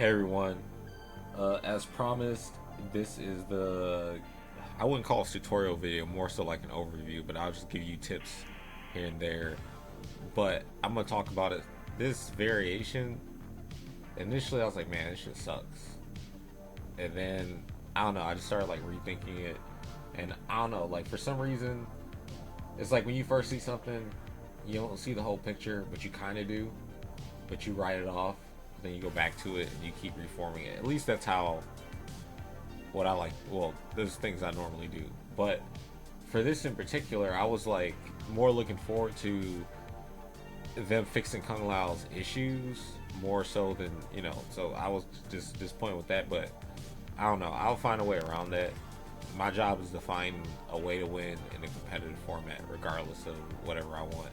Hey everyone, as promised, this is I wouldn't call it a tutorial video, more so like an overview, but I'll just give you tips here and there. But I'm gonna talk about it. This variation, initially I was like, man, this shit sucks. And then, I don't know, I just started like rethinking it. And I don't know, like for some reason, it's like when you first see something, you don't see the whole picture, but you kind of do. But you write it off, then you go back to it and you keep reforming it. At least that's how what I like. Well, those things I normally do. But for this in particular, I was like more looking forward to them fixing Kung Lao's issues more so than So I was just disappointed with that, but I don't know. I'll find a way around that. My job is to find a way to win in a competitive format, regardless of whatever I want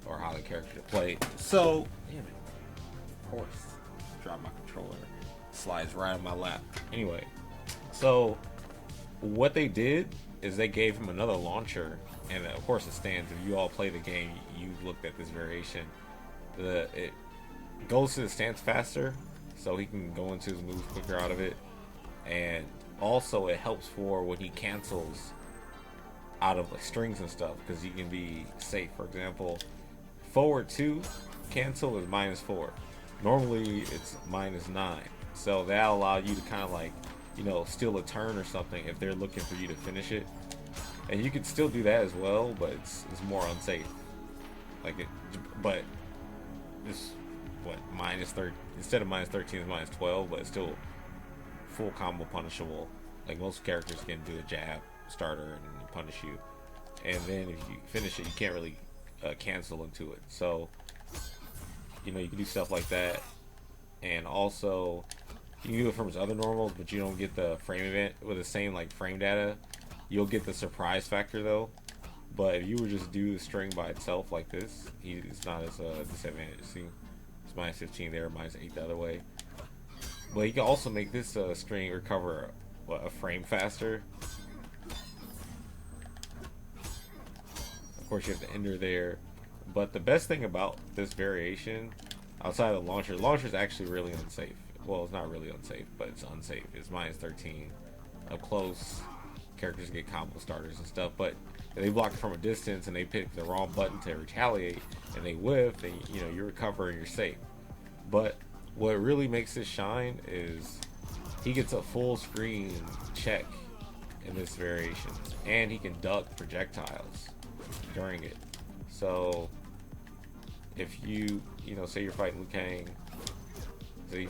or how the character play. So, damn it. Of course, drop my controller, slides right on my lap. Anyway, so what they did is they gave him another launcher, and of course it stands. If you all play the game, you've looked at this variation. It goes to the stance faster, so he can go into his moves quicker out of it, and also it helps for when he cancels out of like strings and stuff, because he can be safe. For example, forward 2 cancel is -4. Normally it's -9, so that'll allow you to kind of like steal a turn or something if they're looking for you to finish it. And you can still do that as well, but it's more unsafe. But this -30 instead of -13 is -12, but it's still full combo punishable. Like most characters can do a jab starter and punish you, and then if you finish it, you can't really cancel into it. So you can do stuff like that, and also you can do it from his other normals, but you don't get the frame event with the same like frame data. You'll get the surprise factor though. But if you would just do the string by itself like this, it's not as disadvantaged. See, it's -15 there, -8 the other way. But you can also make this string recover a frame faster. Of course, you have to enter there. But the best thing about this variation, outside of the launcher is actually really unsafe. Well, it's not really unsafe, but it's unsafe. It's -13. Up close, characters get combo starters and stuff, but if they block it from a distance and they pick the wrong button to retaliate and they whiff, then you recover and you're safe. But what really makes this shine is he gets a full screen check in this variation, and he can duck projectiles during it. So if you say you're fighting Liu Kang, see,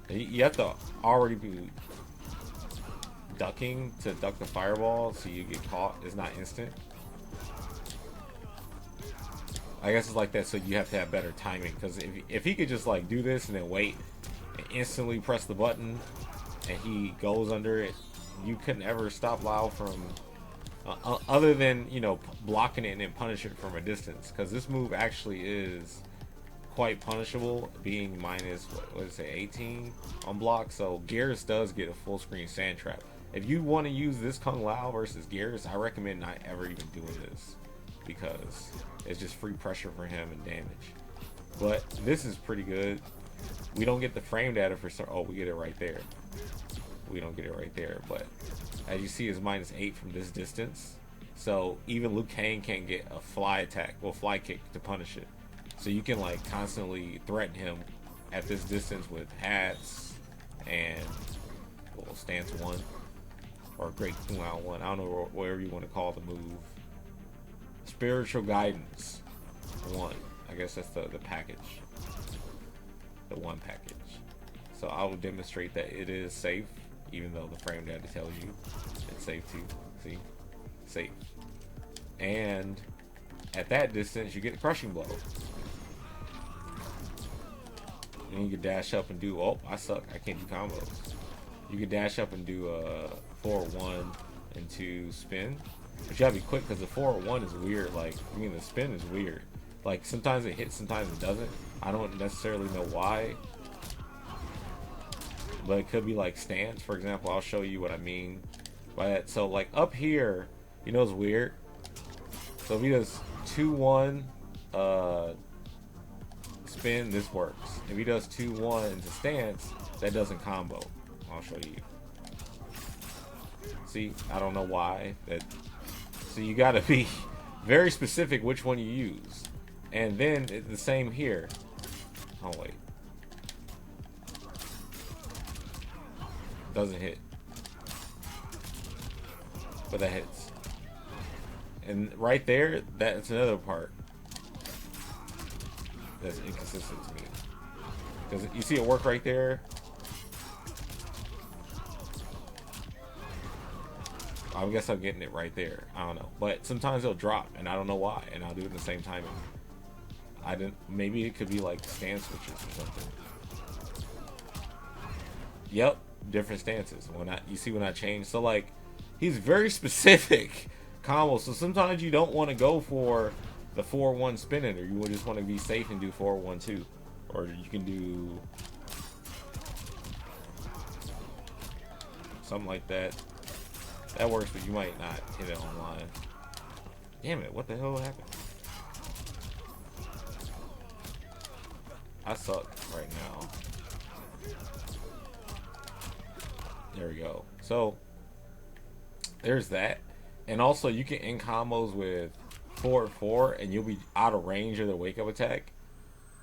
you have to already be ducking to duck the fireball, so you get caught. It's not instant. I guess it's like that, so you have to have better timing, because if he could just like do this and then wait and instantly press the button and he goes under it, you couldn't ever stop Lao from other than blocking it and then punish it from a distance, because this move actually is quite punishable, being -18 on block. So Garrus does get a full screen sand trap. If you want to use this Kung Lao versus Garrus, I recommend not ever even doing this, because it's just free pressure for him and damage. But this is pretty good. We don't get the frame data for some. Oh, we get it right there. We don't get it right there, but as you see, it's -8 from this distance. So even Liu Kang can't get a fly attack, well, fly kick to punish it. So you can like constantly threaten him at this distance with hats and stance 1 or great Kung Lao 1. I don't know, whatever you want to call the move. Spiritual guidance 1. I guess that's the package, the 1 package. So I will demonstrate that it is safe, even though the frame data tells you it's safe too. See, safe. And at that distance, you get a crushing blow. And you can dash up and do. Oh, I suck. I can't do combos. You can dash up and do a 4-1 into spin, but you gotta be quick, because the 4-1 is weird. Like, the spin is weird. Like sometimes it hits, sometimes it doesn't. I don't necessarily know why, but it could be like stance. For example, I'll show you what I mean by that. So like up here, it's weird. So if he does 2-1 spin, this works. If he does 2-1 into stance, that doesn't combo. I'll show you. See, I don't know why. So you gotta be very specific which one you use. And then the same here. Oh wait. Doesn't hit. But that hits. And right there, that's another part that's inconsistent to me. Because you see it work right there. I guess I'm getting it right there. I don't know. But sometimes it'll drop and I don't know why. And I'll do it in the same timing. Maybe it could be like stance switches or something. Yep, different stances. You see when I change. So like, he's very specific combos. So sometimes you don't want to go for the 4-1 spinning, or you would just want to be safe and do 4-1-2, or you can do something like that. That works, but you might not hit it online. Damn it! What the hell happened? I suck right now. There we go. So there's that, and also you can end combos with 4-4, and you'll be out of range of the wake up attack.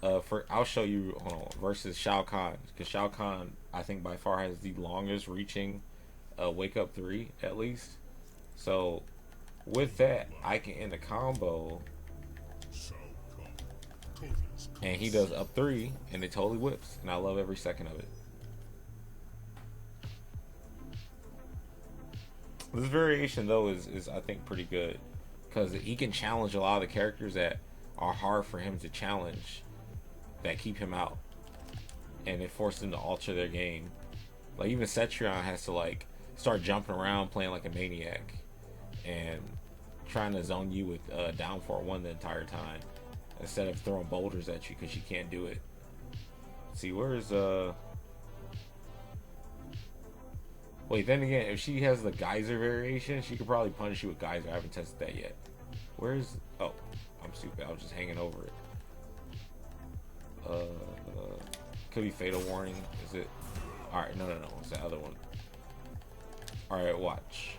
I'll show you versus Shao Kahn, because Shao Kahn I think by far has the longest reaching wake up 3 at least. So with that, I can end a combo, and he does up 3, and it totally whips, and I love every second of it. This variation though is I think pretty good, because he can challenge a lot of the characters that are hard for him to challenge, that keep him out, and it forces him to alter their game. Like even Cetrion has to like start jumping around playing like a maniac and trying to zone you with down 4-1 the entire time, instead of throwing boulders at you, because she can't do it. See, where's wait, then again, if she has the geyser variation, she could probably punish you with geyser. I haven't tested that yet. Where's... Oh, I'm stupid. I was just hanging over it. Could be fatal warning. Is it? Alright, no. It's the other one. Alright, watch.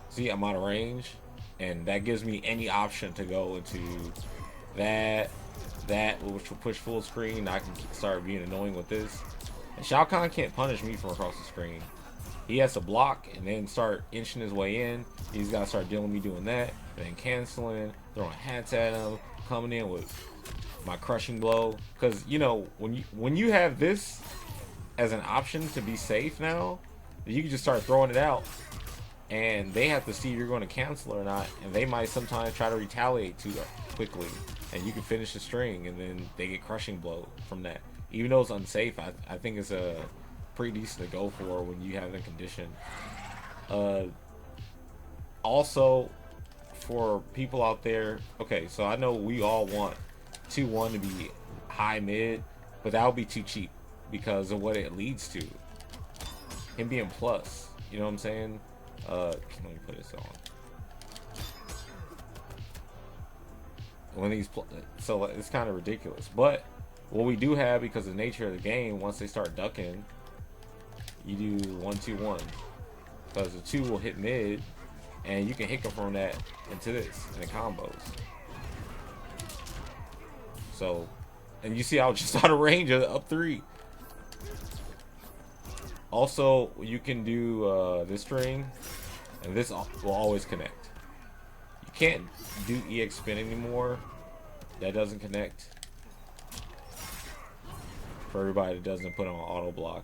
See, I'm out of range, and that gives me any option to go into that, which will push full screen. I can start being annoying with this. And Shao Kahn can't punish me from across the screen. He has to block and then start inching his way in. He's got to start dealing with me doing that, and then canceling, throwing hats at him, coming in with my crushing blow. Because you know, when you have this as an option to be safe now, you can just start throwing it out, and they have to see if you're going to cancel or not, and they might sometimes try to retaliate too quickly, and you can finish the string, and then they get crushing blow from that. Even though it's unsafe, I think it's a pretty decent to go for when you have it in condition. Also, for people out there, okay, so I know we all want 2-1 to be high mid, but that would be too cheap because of what it leads to. Him being plus, you know what I'm saying? Let me put this on. When these so it's kind of ridiculous, but what we do have, because of the nature of the game, once they start ducking, you do 1-2-1, because the 2 will hit mid, and you can hit them from that into this in the combos. So, and you see I was just out of range of up 3. Also, you can do this string, and this will always connect. You can't do EX spin anymore. That doesn't connect. For everybody that doesn't put on auto block.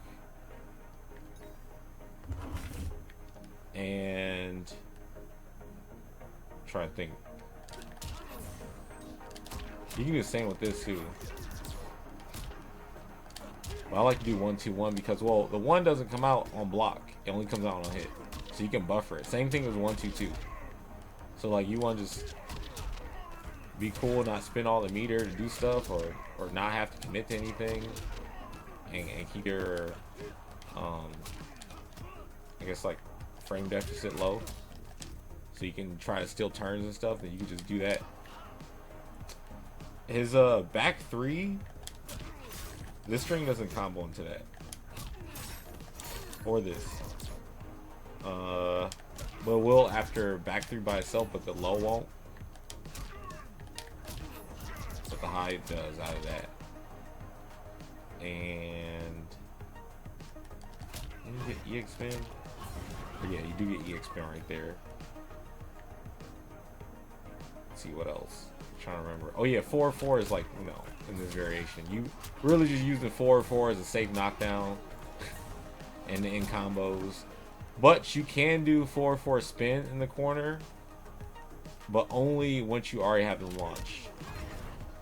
And try to think. You can do the same with this too. But I like to do 1-2-1 because, well, the 1 doesn't come out on block. It only comes out on hit. So you can buffer it. Same thing as 1-2-2. So like you want to just be cool, not spend all the meter to do stuff, or not have to commit to anything, and keep your I guess like frame deficit low. so you can try to steal turns and stuff, then you can just do that. His back three, this string doesn't combo into that. Or this. But will after back three by itself, but the low won't. But the high does out of that. And you get EX spin. Yeah, you do get EX spin right there. Let's see what else. I'm trying to remember. Oh yeah, 4-4 is like, you know, in this variation. You really just using 4-4 as a safe knockdown and in combos. But you can do 4-4 spin in the corner, but only once you already have them launched.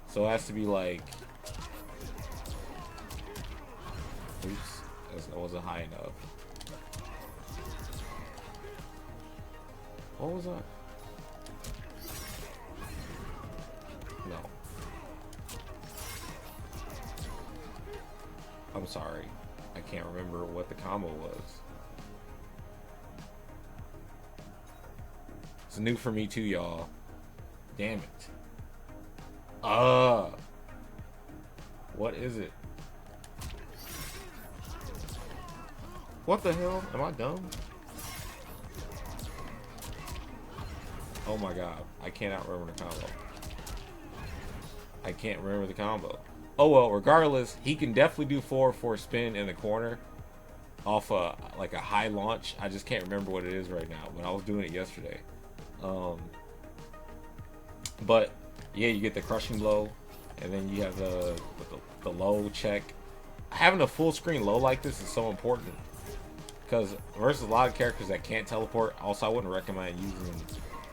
So it has to be like, oops, that wasn't high enough. What was that? No. I'm sorry. I can't remember what the combo was. It's new for me too, y'all. Damn it. What is it? What the hell? Am I dumb? Oh my god. I cannot remember the combo. I can't remember the combo. Oh well, regardless, he can definitely do 4-4 spin in the corner off like a high launch. I just can't remember what it is right now, but I was doing it yesterday. But yeah, you get the crushing blow, and then you have the low check. Having a full screen low like this is so important, because versus a lot of characters that can't teleport. Also, I wouldn't recommend using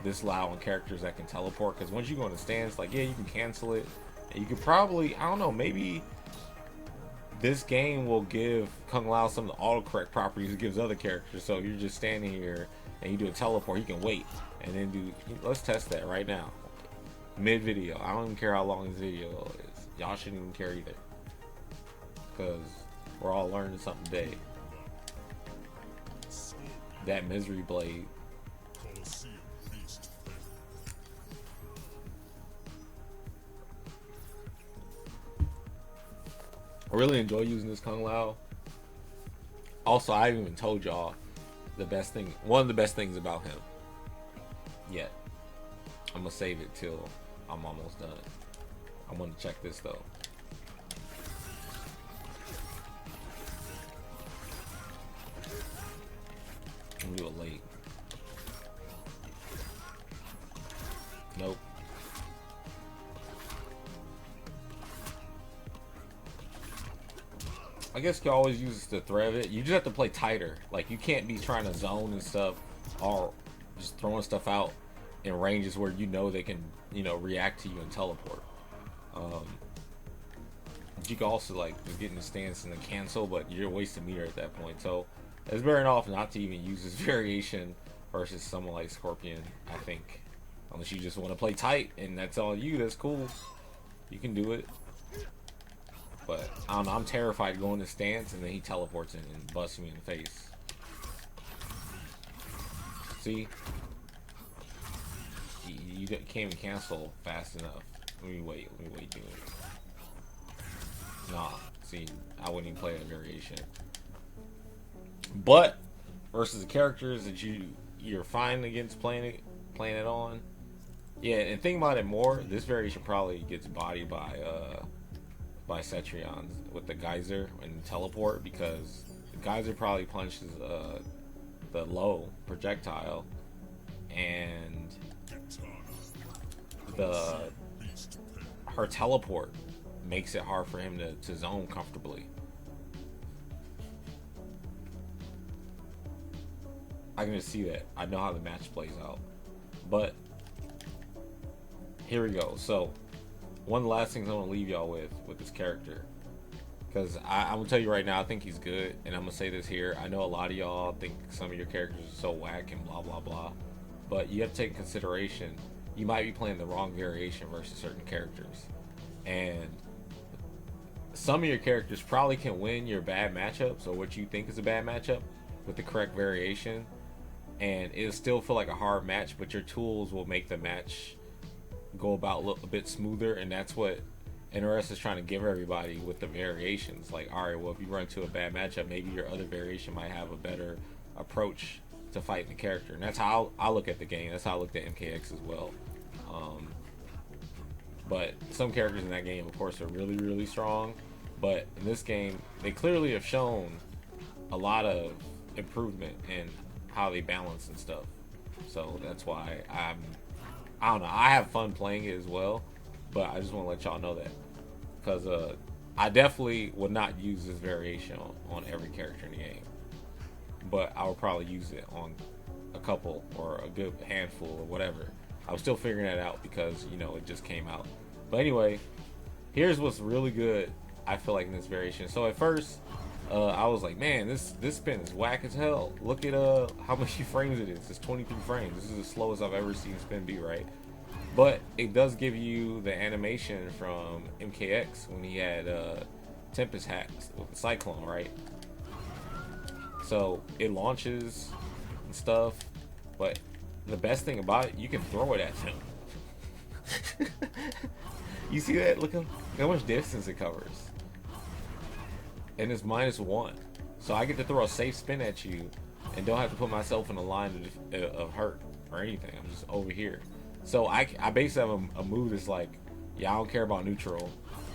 this low on characters that can teleport, because once you go in the stance, like, yeah, you can cancel it, and you could probably, I don't know, maybe this game will give Kung Lao some of the autocorrect properties it gives other characters. So you're just standing here and you do a teleport, you can wait and then do. Let's test that right now, mid video. I don't even care how long this video is. Y'all shouldn't even care either, because we're all learning something today. That misery blade. I really enjoy using this Kung Lao. Also, I haven't even told y'all the best thing, one of the best things about him yet. I'm gonna save it till I'm almost done. I want to check this though. I'm gonna do it late. Nope. I guess you can always use the thread of it. You just have to play tighter. Like, you can't be trying to zone and stuff, or just throwing stuff out in ranges where you know they can, you know, react to you and teleport. You can also, like, just get in the stance and then cancel, but you're wasting meter at that point. So it's better off not to even use this variation versus someone like Scorpion, I think. Unless you just want to play tight and that's all you, that's cool. You can do it. But I don't know, I'm terrified to go in the stance and then he teleports in and busts me in the face. See? You can't even cancel fast enough. Let me wait, dude. Nah, see, I wouldn't even play that variation. But versus the characters that you're fine against playing it on. Yeah, and think about it more, this variation probably gets bodied by Cetrions with the geyser and teleport, because the geyser probably punches the low projectile, and her teleport makes it hard for him to zone comfortably. I can just see that. I know how the match plays out. But here we go. So one of the last things I want to leave y'all with this character, because I'm gonna tell you right now, I think he's good, and I'm gonna say this here. I know a lot of y'all think some of your characters are so whack and blah blah blah, but you have to take in consideration you might be playing the wrong variation versus certain characters, and some of your characters probably can win your bad matchups or what you think is a bad matchup with the correct variation, and it'll still feel like a hard match, but your tools will make the match go about a bit smoother, and that's what NRS is trying to give everybody with the variations. Like, all right, well, if you run into a bad matchup, maybe your other variation might have a better approach to fighting the character, and that's how I look at the game. That's how I looked at MKX as well. But some characters in that game, of course, are really, really strong. But in this game, they clearly have shown a lot of improvement in how they balance and stuff. So that's why I don't know. I have fun playing it as well, but I just want to let y'all know that, because I definitely would not use this variation on every character in the game, but I would probably use it on a couple or a good handful or whatever. I was still figuring that out because, you know, it just came out. But anyway, here's what's really good, I feel like, in this variation. So at first, I was like, man, this spin is whack as hell. Look at how many frames it is. It's 23 frames. This is the slowest I've ever seen spin be, right? But it does give you the animation from MKX when he had Tempest hacks with the Cyclone, right? So it launches and stuff, but the best thing about it, you can throw it at him. You see that? Look how much distance it covers. And it's -1. So I get to throw a safe spin at you and don't have to put myself in a line of hurt or anything. I'm just over here. So I basically have a move that's like, yeah, I don't care about neutral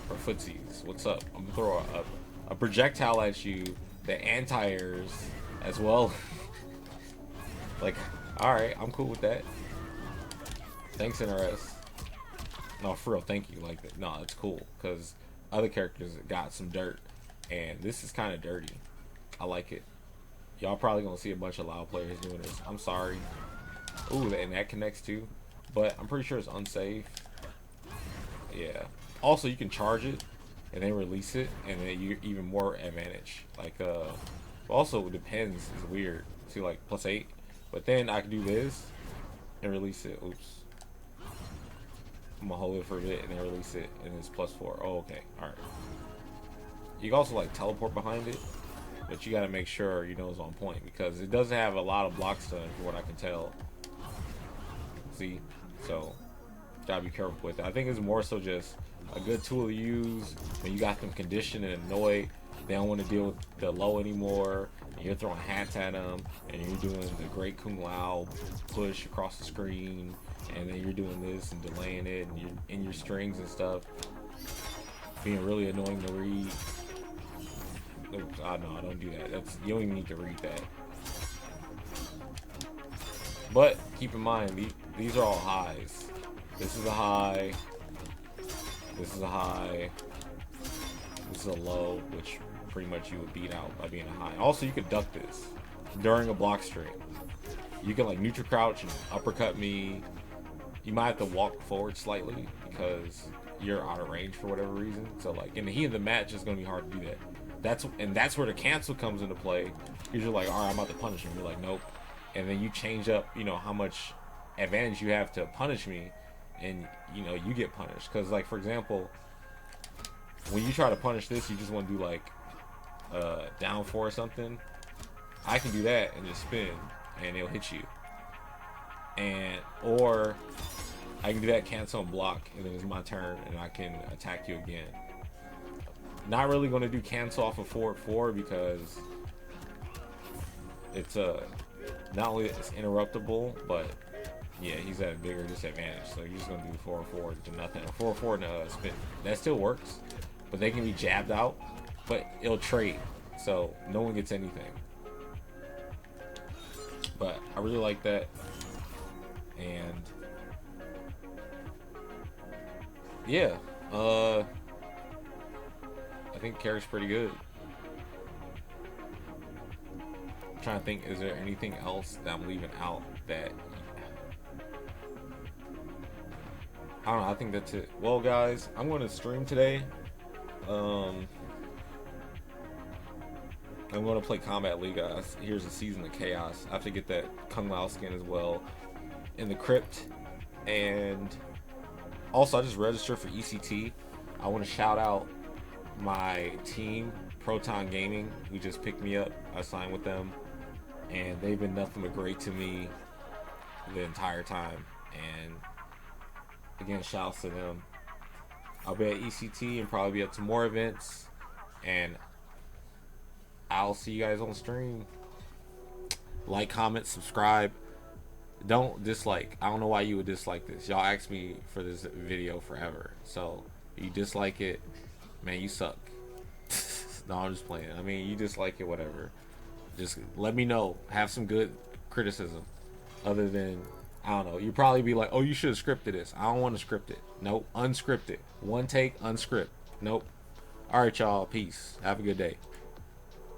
or footsies. What's up? I'm gonna throw a projectile at you that anti-airs as well. Like, alright, I'm cool with that. Thanks, NRS. No, for real, thank you. Like, no, it's cool, because other characters got some dirt, and this is kind of dirty. I like it. Y'all probably gonna see a bunch of loud players doing this. I'm sorry. Ooh, and that connects too, but I'm pretty sure it's unsafe. Yeah. Also, you can charge it and then release it, and then you even more advantage. Like, also it depends. It's weird. See, like +8, but then I can do this and release it. Oops. I'm gonna hold it for a bit and then release it, and it's +4. Oh, okay. All right. You can also like teleport behind it, but you got to make sure you know it's on point, because it doesn't have a lot of block stun from what I can tell. See, so gotta be careful with it. I think it's more so just a good tool to use when you got them conditioned and annoyed. They don't want to deal with the low anymore, and you're throwing hats at them, and you're doing the great Kung Lao push across the screen, and then you're doing this and delaying it, and you're in your strings and stuff, being really annoying to read. Oops, I don't do that. You don't even need to read that. But keep in mind, these are all highs. This is a high. This is a high. This is a low, which pretty much you would beat out by being a high. Also, you could duck this during a block string. You can like neutral crouch and uppercut me. You might have to walk forward slightly because you're out of range for whatever reason. So like in the heat of the match, it's gonna be hard to do that. That's where the cancel comes into play. Because you're like, all right, I'm about to punish him. You're like, nope. And then you change up, you know, how much advantage you have to punish me, and you know you get punished. Because like for example, when you try to punish this, you just want to do like down 4 or something. I can do that and just spin, and it'll hit you. And or I can do that, cancel and block, and then it's my turn, and I can attack you again. Not really going to do cancel off of forward 4 because it's not only it's interruptible, but yeah, he's at a bigger disadvantage. So you're just gonna do 4-4 to nothing, or 4-4 to spin. That still works, but they can be jabbed out, but it'll trade, so no one gets anything. But I really like that, and yeah, I think the character's pretty good. I'm trying to think, is there anything else that I'm leaving out that I don't know? I think that's it. Well, guys, I'm going to stream today. I'm going to play Combat League. Here's a Season of Chaos. I have to get that Kung Lao skin as well in the crypt. And also, I just registered for ECT. I want to shout out my team, Proton Gaming, who just picked me up. I signed with them. and they've been nothing but great to me the entire time. And again, shouts to them. I'll be at ECT and probably be up to more events, and I'll see you guys on stream. Like, comment, subscribe. Don't dislike. I don't know why you would dislike this. Y'all asked me for this video forever, so you dislike it, man, you suck. No, I'm just playing. I mean, you dislike it, whatever. Just let me know. Have some good criticism. Other than, I don't know, you probably be like, oh, you should have scripted this. I don't want to script it. Nope, unscripted. One take, unscript. Nope. All right, y'all. Peace. Have a good day.